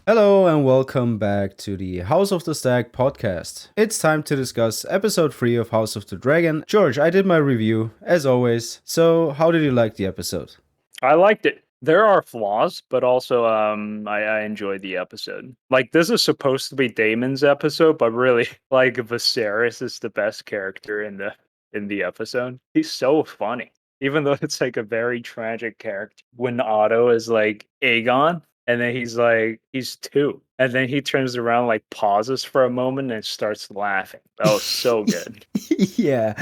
Hello and welcome back to the House of the Stag podcast. It's time to discuss episode 3 of House of the Dragon. George, I did my review, as always. So, how did you like the episode? I liked it. There are flaws, but also I enjoyed the episode. Like this is supposed to be Damon's episode, but really like Viserys is the best character in the episode. He's so funny. Even though it's like a very tragic character. When Otto is like Aegon, and then he's two. And then he turns around, like pauses for a moment and starts laughing. That was so good. yeah,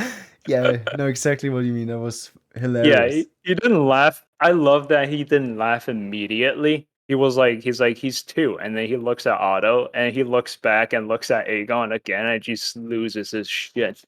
I know exactly what you mean. That was Yeah, hilarious. he didn't laugh. I love that he didn't laugh immediately. He's two, and then he looks at Otto, and he looks back and looks at Aegon again, and just loses his shit.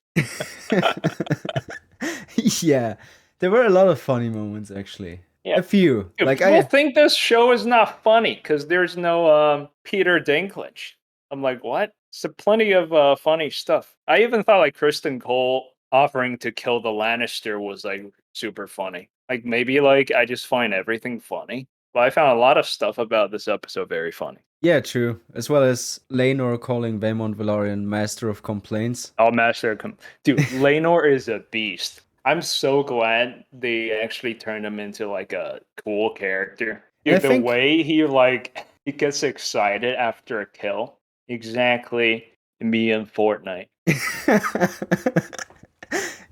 yeah, there were a lot of funny moments actually. Yeah, A few. dude, Like, people I. think this show is not funny because there's no Peter Dinklage. I'm like, what? So plenty of funny stuff. I even thought like Kristen Cole offering to kill the Lannister was like super funny. Like maybe like I just find everything funny, but I found a lot of stuff about this episode very funny. Yeah, true. As well as Laenor calling Daemon Valarian Master of Complaints. I'll match dude. Laenor is a beast. I'm so glad they actually turned him into like a cool character. And I Dude, the think. way he gets excited after a kill, exactly me in Fortnite.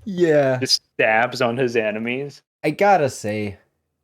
yeah, Just stabs on his enemies. I gotta say,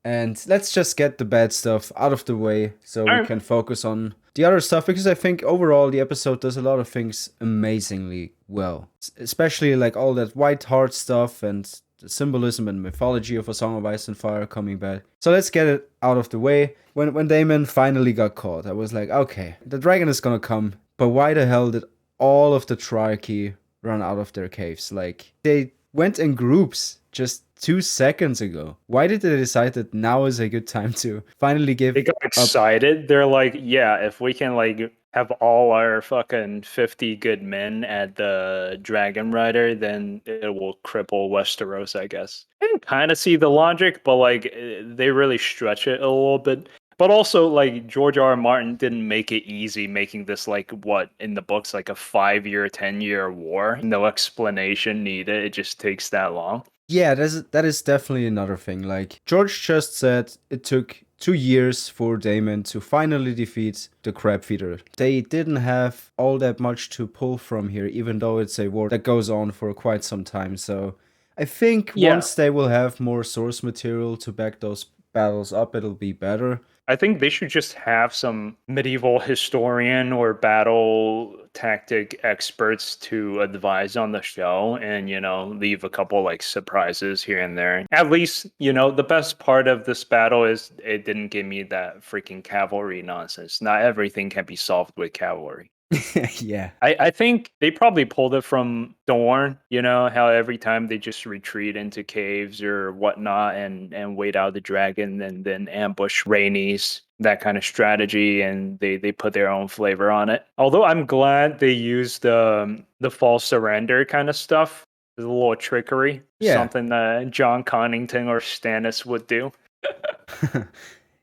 and let's just get the bad stuff out of the way so we Alright. can focus on the other stuff because I think overall the episode does a lot of things amazingly well. Especially like all that white heart stuff and the symbolism and mythology of A Song of Ice and Fire coming back. So let's get it out of the way. When Daemon finally got caught, I was like, okay, the dragon is gonna come, but why the hell did all of the triarchy run out of their caves? Like, they went in groups just 2 seconds ago. Why did they decide that now is a good time to finally They give got up? excited. They're like, yeah, if we can like have all our fucking 50 good men at the Dragon Rider, then it will cripple Westeros, I guess. I can kind of see the logic, but like they really stretch it a little bit. But also, like George R. R. Martin didn't make it easy making this like what in the books like a 5 year, 10 year war. No explanation needed. It just takes that long. Yeah, that is definitely another thing. Like, George just said it took 2 years for Daemon to finally defeat the Crab Feeder. They didn't have all that much to pull from here, even though it's a war that goes on for quite some time. So I think Yeah, once they will have more source material to back those battles up, it'll be better. I think they should just have some medieval historian or battle tactic experts to advise on the show and, leave a couple like surprises here and there. At least, the best part of this battle is it didn't give me that freaking cavalry nonsense. Not everything can be solved with cavalry. yeah. I think they probably pulled it from Dorne, how every time they just retreat into caves or whatnot and wait out the dragon and then ambush Rhaenys, that kind of strategy, and they put their own flavor on it. Although I'm glad they used the false surrender kind of stuff, a little trickery, Yeah. something that John Connington or Stannis would do.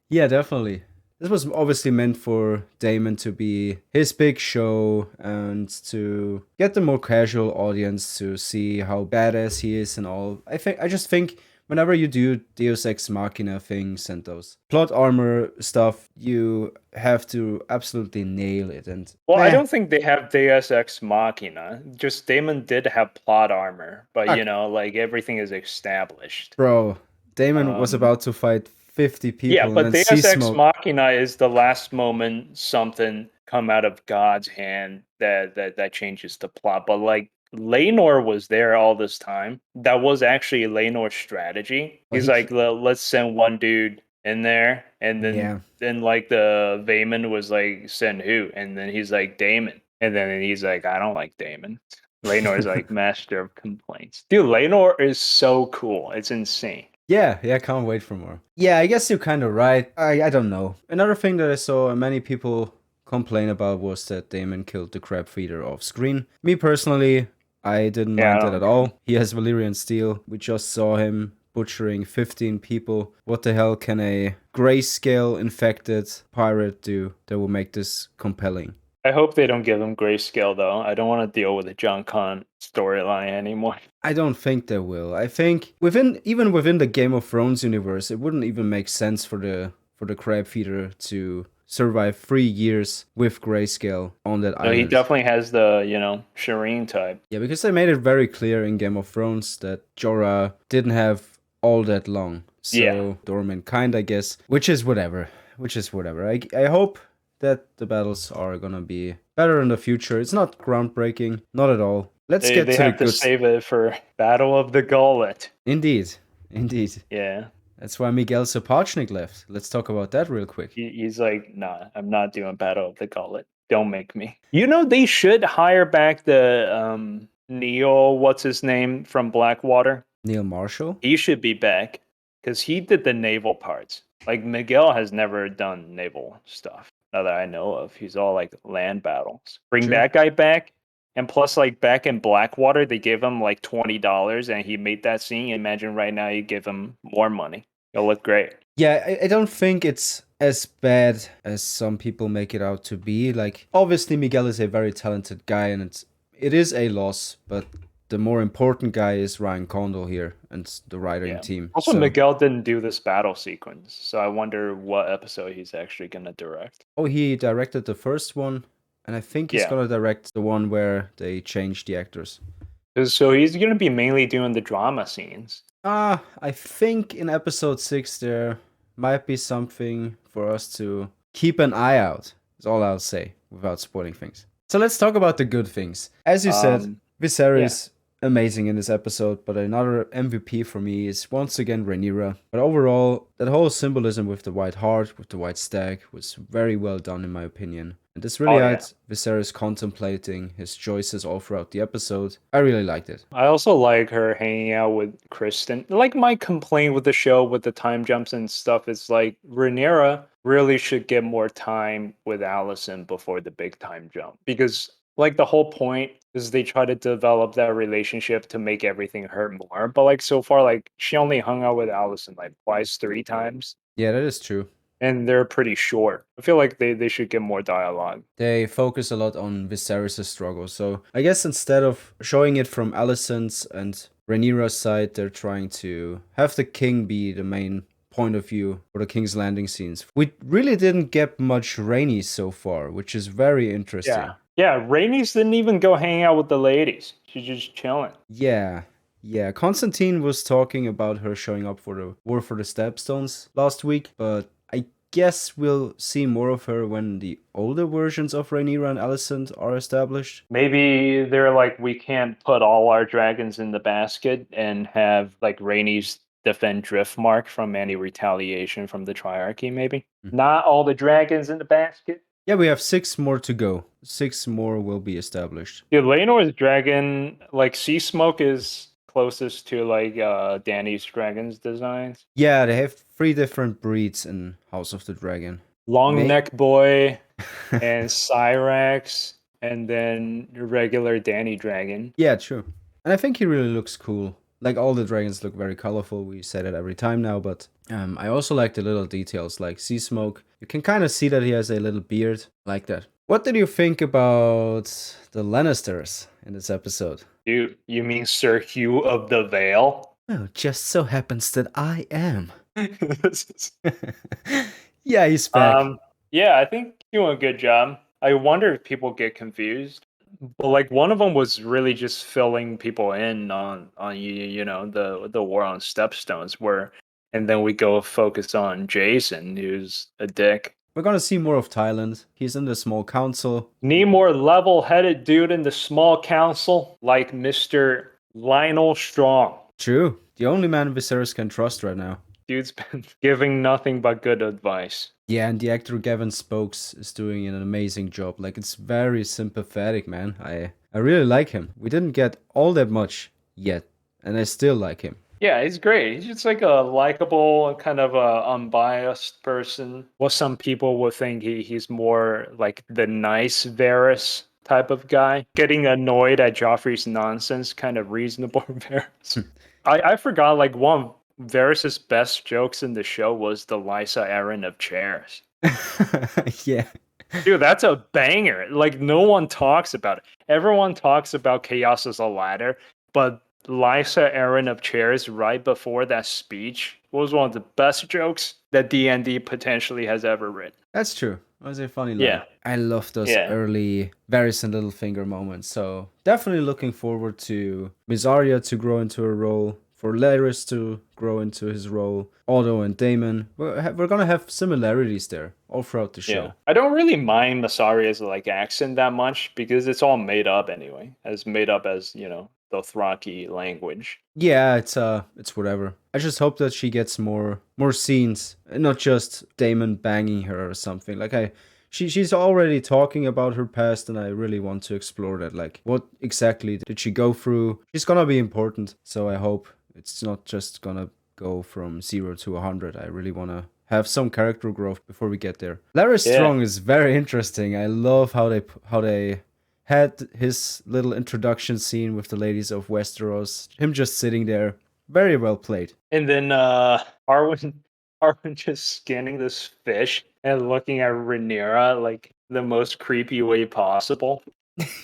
yeah, definitely. This was obviously meant for Damon to be his big show and to get the more casual audience to see how badass he is and all. I just think whenever you do Deus Ex Machina things and those plot armor stuff, you have to absolutely nail it. And Well, I meh, don't think they have Deus Ex Machina. Just Damon did have plot armor, but fuck, like everything is established. bro. Damon was Um, about to fight 50 yeah, people and but then see Deus Ex smoke. Machina is the last moment something come out of God's hand that changes the plot. But like Laenor was there all this time. That was actually Laenor's strategy. Well, He's like, Let's send one dude in there," and then yeah. like the Vayman was like, "Send who?" And then he's like, "Damon," and then he's like, "I don't like Damon." Laenor is like master of complaints. Dude, Laenor is so cool. It's insane. Yeah, can't wait for more. Yeah, I guess you're kind of right. I don't know. Another thing that I saw many people complain about was that Damon killed the crab feeder off screen. Me personally, I didn't Yeah, I mind that don't at care. all. He has Valyrian steel. We just saw him butchering 15 people. What the hell can a grayscale infected pirate do that will make this compelling? I hope they don't give him grayscale though. I don't want to deal with the John Con storyline anymore. I don't think they will. I think even within the Game of Thrones universe, it wouldn't even make sense for the crab feeder to survive 3 years with grayscale on that No, he island. definitely has the, Shireen type. Yeah, because they made it very clear in Game of Thrones that Jorah didn't have all that long. So Yeah. dormant kind, I guess, which is whatever. I hope that the battles are gonna be better in the future. It's not groundbreaking, not at all. Let's They get to the have to good. save it for Battle of the Gullet. Indeed. Yeah. That's why Miguel Sapochnik left. Let's talk about that real quick. He's like, nah, I'm not doing Battle of the Gullet. Don't make me. You know, they should hire back the Neil, what's his name, from Blackwater. Neil Marshall? He should be back because he did the naval parts. Like, Miguel has never done naval stuff, not that I know of. He's all like land battles. Bring True. that guy back. And plus, like, back in Blackwater, they gave him like $20 and he made that scene. Imagine right now you give him more money. It'll look great. Yeah, I don't think it's as bad as some people make it out to be. Like, obviously Miguel is a very talented guy and it is a loss, but the more important guy is Ryan Condal here and the writing team. Also, So- Miguel didn't do this battle sequence, so I wonder what episode he's actually gonna direct. Oh, he directed the first one, and I think he's Yeah. gonna direct the one where they changed the actors. So he's gonna be mainly doing the drama scenes. I think in episode 6 there might be something for us to keep an eye out. That's all I'll say without spoiling things. So let's talk about the good things. As you said, Viserys, amazing in this episode, but another MVP for me is once again Rhaenyra. But overall, that whole symbolism with the white heart, with the white stag, was very well done in my opinion. And this really had Viserys contemplating his choices all throughout the episode. I really liked it. I also like her hanging out with Kristen. Like, my complaint with the show with the time jumps and stuff is like Rhaenyra really should get more time with Alicent before the big time jump, because like the whole point is they try to develop that relationship to make everything hurt more. But like so far, like she only hung out with Alicent like twice, 3 times. Yeah, that is true. And they're pretty short. I feel like they should get more dialogue. They focus a lot on Viserys' struggle. So I guess instead of showing it from Alicent's and Rhaenyra's side, they're trying to have the king be the main point of view for the King's Landing scenes. We really didn't get much Rhaenys so far, which is very interesting. Yeah, Rhaenys didn't even go hang out with the ladies. She's just chilling. Yeah. Constantine was talking about her showing up for the War for the Stepstones last week, but I guess we'll see more of her when the older versions of Rhaenyra and Alicent are established. Maybe they're like, we can't put all our dragons in the basket and have like Rhaenys defend Driftmark from any retaliation from the Triarchy, maybe. Not all the dragons in the basket. Yeah, we have 6 more to go. 6 more will be established. Dude, Laenor's dragon, like Sea Smoke is closest to like Dany's dragon's designs. Yeah, they have 3 different breeds in House of the Dragon. Long Neck Boy and Cyrax, and then regular Dany dragon. Yeah, true. And I think he really looks cool. Like, all the dragons look very colorful. We say that every time now, but I also like the little details, like Sea Smoke. You can kind of see that he has a little beard, like that. What did you think about the Lannisters in this episode? You mean Sir Hugh of the Vale? Oh, just so happens that I am. Yeah, he's back. Yeah, I think you're doing a good job. I wonder if people get confused. But like one of them was really just filling people in on the war on Stepstones, and then we go focus on Jason, who's a dick. We're gonna see more of Thailand. He's in the small council. Need more level-headed dude in the small council, like Mr. Lionel Strong. True. The only man Viserys can trust right now. Dude's been giving nothing but good advice. Yeah, and the actor Gavin Spokes is doing an amazing job. Like, it's very sympathetic, man. I really like him. We didn't get all that much yet, and I still like him. Yeah, he's great. He's just like a likable, kind of a unbiased person. Well, some people would think he's more like the nice Varys type of guy. Getting annoyed at Joffrey's nonsense, kind of reasonable Varys. I forgot, like, one Varys' best jokes in the show was the Lysa Arryn of chairs. Yeah. Dude, that's a banger. Like, no one talks about it. Everyone talks about Chaos as a ladder, but Lysa Arryn of chairs right before that speech was one of the best jokes that D&D potentially has ever written. That's true. It was a funny line. Yeah. I love those Yeah. early Varys and Littlefinger moments. So definitely looking forward to Miss Arya to grow into her role, for Larys to grow into his role, Otto and Daemon. We're gonna have similarities there all throughout the show. Yeah. I don't really mind Masaria's like accent that much because it's all made up anyway. As made up as, the Dothraki language. Yeah, it's whatever. I just hope that she gets more scenes, and not just Daemon banging her or something. Like she's already talking about her past, and I really want to explore that. Like, what exactly did she go through? She's gonna be important, so I hope it's not just gonna go from 0 to 100. I really wanna have some character growth before we get there. Larry Strong is very interesting. I love how they had his little introduction scene with the ladies of Westeros. Him just sitting there. Very well played. And then Arwen just scanning this fish and looking at Rhaenyra like the most creepy way possible.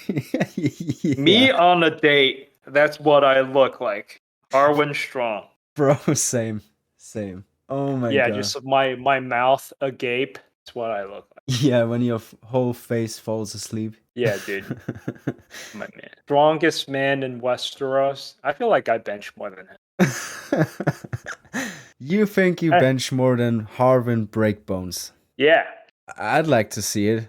Yeah. Me on a date, that's what I look like. Arwen Strong. Bro, same. Oh my god. Yeah, just my mouth agape. That's what I look like. Yeah, when your whole face falls asleep. Yeah, dude. My man. Strongest man in Westeros. I feel like I bench more than him. You think you bench more than Harvin Breakbones? Yeah. I'd like to see it.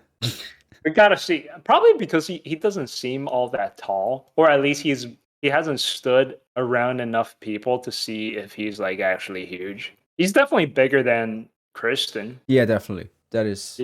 We gotta see. Probably because he doesn't seem all that tall. Or at least he hasn't stood around enough people to see if he's like actually huge. He's definitely bigger than Kristen. Yeah, definitely. That is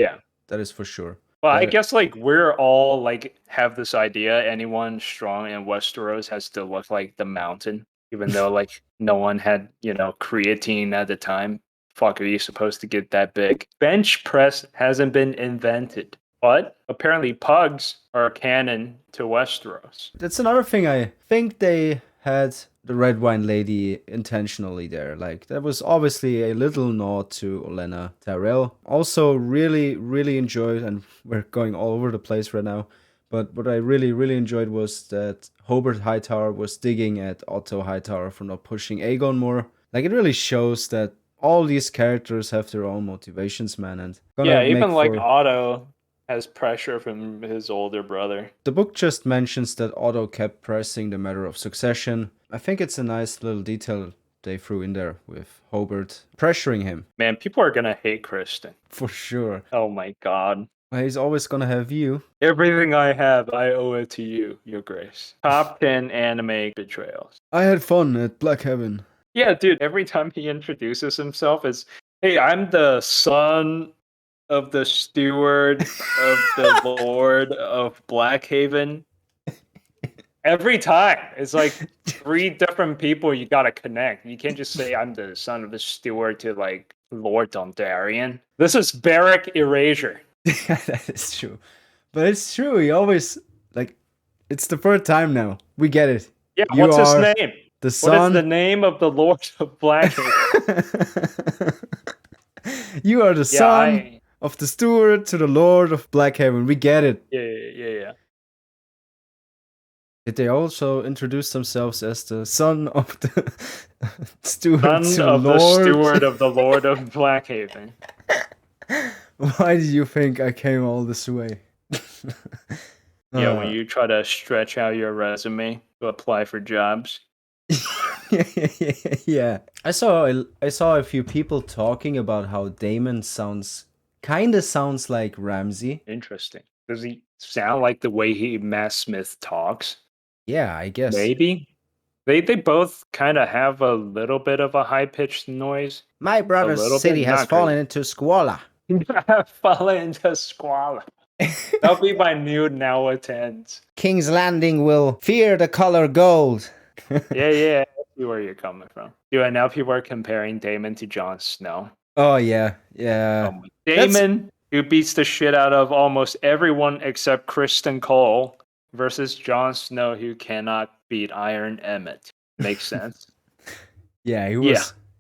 for sure. Well, I guess like we're all like have this idea anyone strong in Westeros has to look like the Mountain, even though like no one had, creatine at the time. Fuck, are you supposed to get that big? Bench press hasn't been invented, but apparently pugs are canon to Westeros. That's another thing. I think they had the Red Wine Lady intentionally there. Like, that was obviously a little nod to Olenna Tyrell. Also, really, really enjoyed, and we're going all over the place right now, but what I really, really enjoyed was that Hobart Hightower was digging at Otto Hightower for not pushing Aegon more. Like, it really shows that all these characters have their own motivations, man. And even like Otto has pressure from his older brother. The book just mentions that Otto kept pressing the matter of succession. I think it's a nice little detail they threw in there with Hobart pressuring him. Man, people are gonna hate Kristen. For sure. Oh my god. He's always gonna have you. Everything I have, I owe it to you, Your Grace. Top 10 anime betrayals. I had fun at Black Heaven. Yeah, dude, every time he introduces himself, it's, hey, I'm the son of the steward of the Lord of Blackhaven. Every time. It's like 3 different people you gotta connect. You can't just say I'm the son of the steward to like Lord Dondarrion. This is Barrack Erasure. Yeah, that is true. But it's true, he always, like, it's the third time now. We get it. Yeah, what's his name? The son... What is the name of the Lord of Blackhaven? You are the son of the steward to the Lord of Blackhaven. We get it. Yeah. Did they also introduce themselves as the son of the steward the steward of the Lord of Blackhaven? Why do you think I came all this way? Yeah, when you try to stretch out your resume to apply for jobs. Yeah. I saw a few people talking about how Daemon kind of sounds like Ramsay. Interesting. Does he sound like the way Matt Smith talks? Yeah, I guess. Maybe. They both kind of have a little bit of a high-pitched noise. My brother's city has fallen into squalor. Fallen into squalor. That'll be my new now attends. King's Landing will fear the color gold. Yeah. I see where you're coming from. Dude, and now people are comparing Daemon to Jon Snow. Oh, yeah. Daemon, who beats the shit out of almost everyone except Kristen Cole, versus Jon Snow, who cannot beat Iron Emmett. Makes sense. Yeah,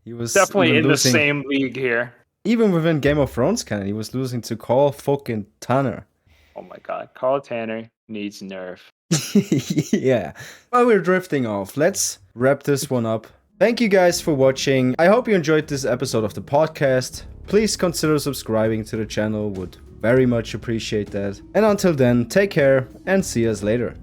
He was Definitely even in the losing, same league here. even within Game of Thrones canon, he was losing to Carl fucking Tanner. Oh my god, Carl Tanner needs nerf. Yeah. While we're drifting off, let's wrap this one up. Thank you guys for watching. I hope you enjoyed this episode of the podcast. Please consider subscribing to the channel, would very much appreciate that. And until then, take care and see us later.